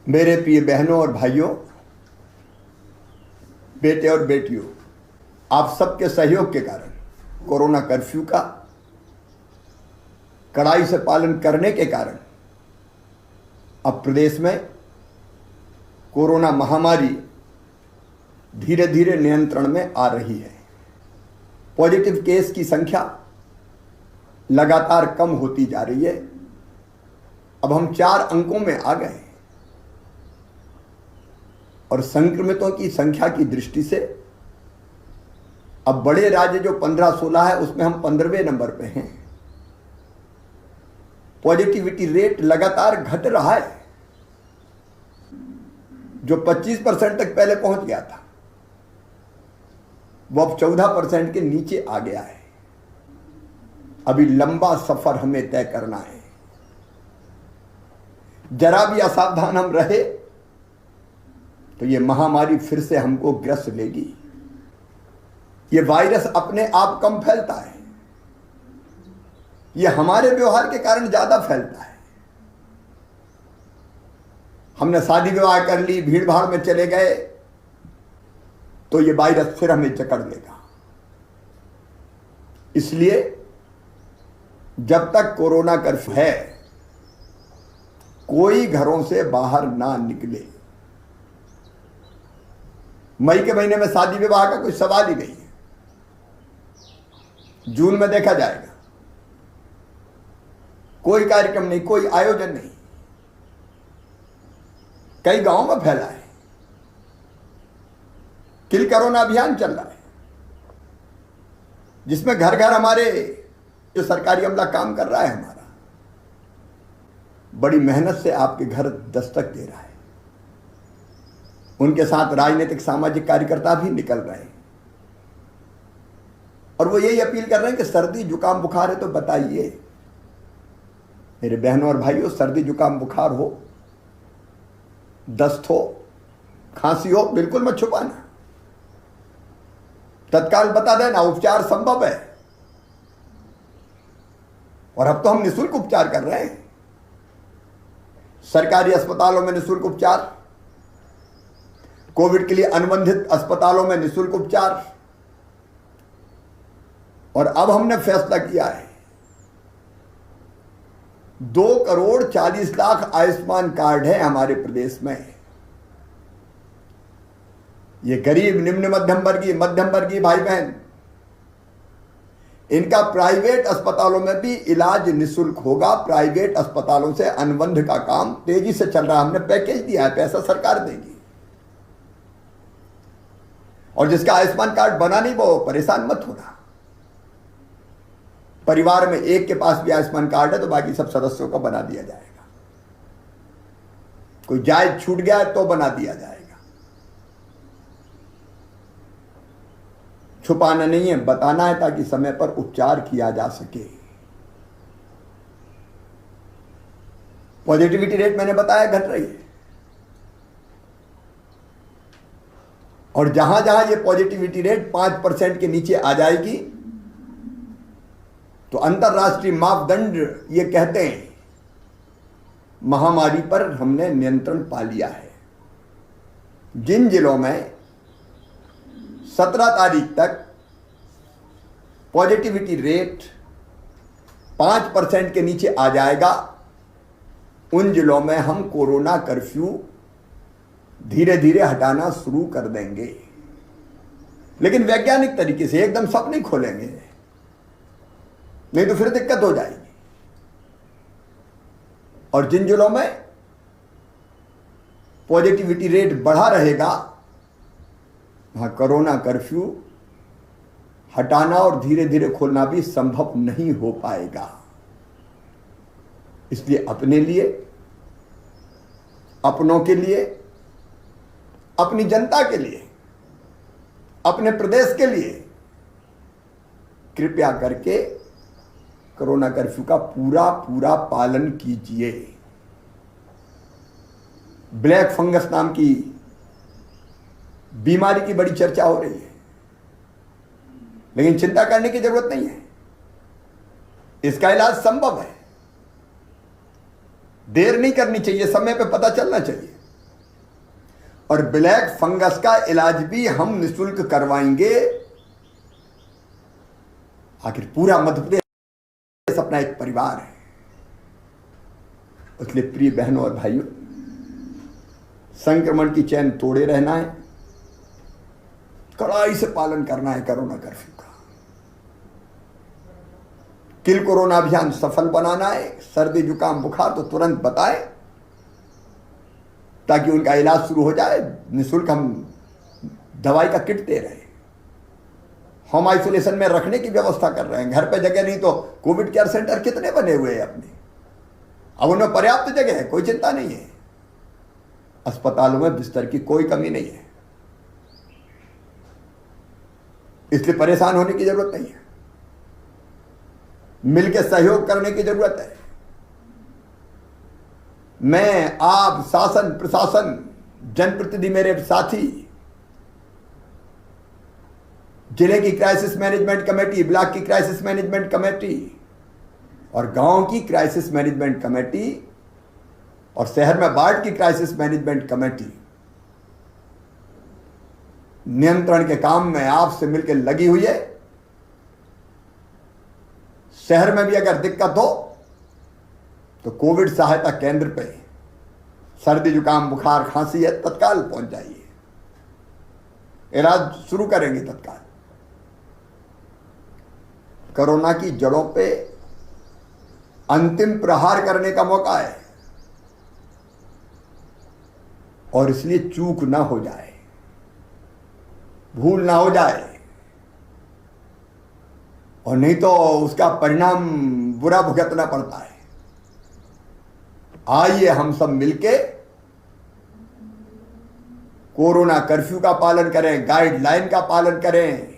मेरे प्रिय बहनों और भाइयों, बेटे और बेटियों, आप सबके सहयोग के कारण कोरोना कर्फ्यू का कड़ाई से पालन करने के कारण अब प्रदेश में कोरोना महामारी धीरे धीरे नियंत्रण में आ रही है। पॉजिटिव केस की संख्या लगातार कम होती जा रही है। अब हम 4 अंकों में आ गए और संक्रमितों की संख्या की दृष्टि से अब बड़े राज्य जो 15-16 है उसमें हम 15वें नंबर पे हैं। पॉजिटिविटी रेट लगातार घट रहा है। जो 25% तक पहले पहुंच गया था वो अब 14% के नीचे आ गया है। अभी लंबा सफर हमें तय करना है। जरा भी असावधान हम रहे तो ये महामारी फिर से हमको ग्रस्त लेगी। ये वायरस अपने आप कम फैलता है, ये हमारे व्यवहार के कारण ज्यादा फैलता है। हमने शादी विवाह कर ली, भीड़ भाड़ में चले गए तो ये वायरस फिर हमें जकड़ लेगा। इसलिए जब तक कोरोना कर्फ्यू है कोई घरों से बाहर ना निकले। मई के महीने में शादी विवाह का कोई सवाल ही नहीं है, जून में देखा जाएगा। कोई कार्यक्रम नहीं, कोई आयोजन नहीं। कई गांवों में फैला है। किल कोरोना अभियान चल रहा है जिसमें घर घर हमारे जो सरकारी अमला काम कर रहा है, हमारा बड़ी मेहनत से आपके घर दस्तक दे रहा है। उनके साथ राजनीतिक सामाजिक कार्यकर्ता भी निकल रहे हैं और वो यही अपील कर रहे हैं कि सर्दी जुकाम बुखार है तो बताइए। मेरे बहनों और भाइयों, सर्दी जुकाम बुखार हो, दस्त हो, खांसी हो, बिल्कुल मत छुपाना, तत्काल बता देना। उपचार संभव है और अब तो हम निःशुल्क उपचार कर रहे हैं। सरकारी अस्पतालों में निःशुल्क उपचार, कोविड के लिए अनुबंधित अस्पतालों में निःशुल्क उपचार। और अब हमने फैसला किया है 2,40,00,000 आयुष्मान कार्ड है हमारे प्रदेश में। ये गरीब, निम्न मध्यम वर्गीय भाई बहन, इनका प्राइवेट अस्पतालों में भी इलाज निःशुल्क होगा। प्राइवेट अस्पतालों से अनुबंध का काम तेजी से चल रहा है। हमने पैकेज दिया है, पैसा सरकार देगी। और जिसका आयुष्मान कार्ड बना नहीं वो परेशान मत होना। परिवार में एक के पास भी आयुष्मान कार्ड है तो बाकी सब सदस्यों का बना दिया जाएगा। कोई जायज छूट गया है तो बना दिया जाएगा। छुपाना नहीं है, बताना है ताकि समय पर उपचार किया जा सके। पॉजिटिविटी रेट मैंने बताया घट रही है और जहां जहां ये पॉजिटिविटी रेट 5% के नीचे आ जाएगी तो अंतरराष्ट्रीय मापदंड ये कहते हैं महामारी पर हमने नियंत्रण पा लिया है। जिन जिलों में 17 तारीख तक पॉजिटिविटी रेट 5% के नीचे आ जाएगा, उन जिलों में हम कोरोना कर्फ्यू धीरे धीरे हटाना शुरू कर देंगे। लेकिन वैज्ञानिक तरीके से, एकदम सब नहीं खोलेंगे, नहीं तो फिर दिक्कत हो जाएगी। और जिन जिलों में पॉजिटिविटी रेट बढ़ा रहेगा वहां कोरोना कर्फ्यू हटाना और धीरे धीरे खोलना भी संभव नहीं हो पाएगा। इसलिए अपने लिए, अपनों के लिए, अपनी जनता के लिए, अपने प्रदेश के लिए कृपया करके कोरोना कर्फ्यू का पूरा पालन कीजिए। ब्लैक फंगस नाम की बीमारी की बड़ी चर्चा हो रही है, लेकिन चिंता करने की जरूरत नहीं है। इसका इलाज संभव है। देर नहीं करनी चाहिए, समय पे पता चलना चाहिए। और ब्लैक फंगस का इलाज भी हम निःशुल्क करवाएंगे। आखिर पूरा मध्य प्रदेश अपना एक परिवार है। इसलिए प्रिय बहनों और भाइयों, संक्रमण की चैन तोड़े रहना है, कड़ाई से पालन करना है कोरोना कर्फ्यू का। किल कोरोना अभियान सफल बनाना है। सर्दी जुकाम बुखार तो तुरंत बताएं ताकि उनका इलाज शुरू हो जाए। निःशुल्क हम दवाई का किट दे रहे हैं, होम आइसोलेशन में रखने की व्यवस्था कर रहे हैं। घर पे जगह नहीं तो कोविड केयर सेंटर कितने बने हुए हैं अपने, अब उनमें पर्याप्त जगह है, कोई चिंता नहीं है। अस्पतालों में बिस्तर की कोई कमी नहीं है, इसलिए परेशान होने की जरूरत नहीं है। मिलकर सहयोग करने की जरूरत है। मैं, आप, शासन प्रशासन, जनप्रतिनिधि, मेरे साथी, जिले की क्राइसिस मैनेजमेंट कमेटी, ब्लॉक की क्राइसिस मैनेजमेंट कमेटी और गांव की क्राइसिस मैनेजमेंट कमेटी और शहर में वार्ड की क्राइसिस मैनेजमेंट कमेटी नियंत्रण के काम में आपसे मिलकर लगी हुई है। शहर में भी अगर दिक्कत हो तो कोविड सहायता केंद्र पे सर्दी जुकाम बुखार खांसी है, तत्काल पहुंच जाइए, इलाज शुरू करेंगे तत्काल। कोरोना की जड़ों पे अंतिम प्रहार करने का मौका है और इसलिए चूक ना हो जाए, भूल ना हो जाए, और नहीं तो उसका परिणाम बुरा भुगतना पड़ता है। आइए हम सब मिलके कोरोना कर्फ्यू का पालन करें, गाइडलाइन का पालन करें।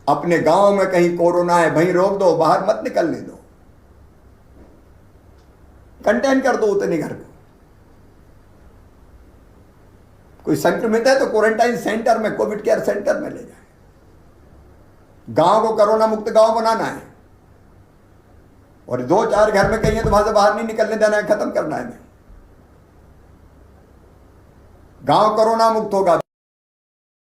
अपने गांव में कहीं कोरोना है वहीं रोक दो, बाहर मत निकलने दो, कंटेन कर दो उतने घर को। कोई संक्रमित है तो क्वारंटाइन सेंटर में, कोविड केयर सेंटर में ले जाए। गांव को कोरोना मुक्त गांव बनाना है और 2-4 घर में कहीं है तो वहां से बाहर नहीं निकलने देना है, खत्म करना है। गांव कोरोना मुक्त होगा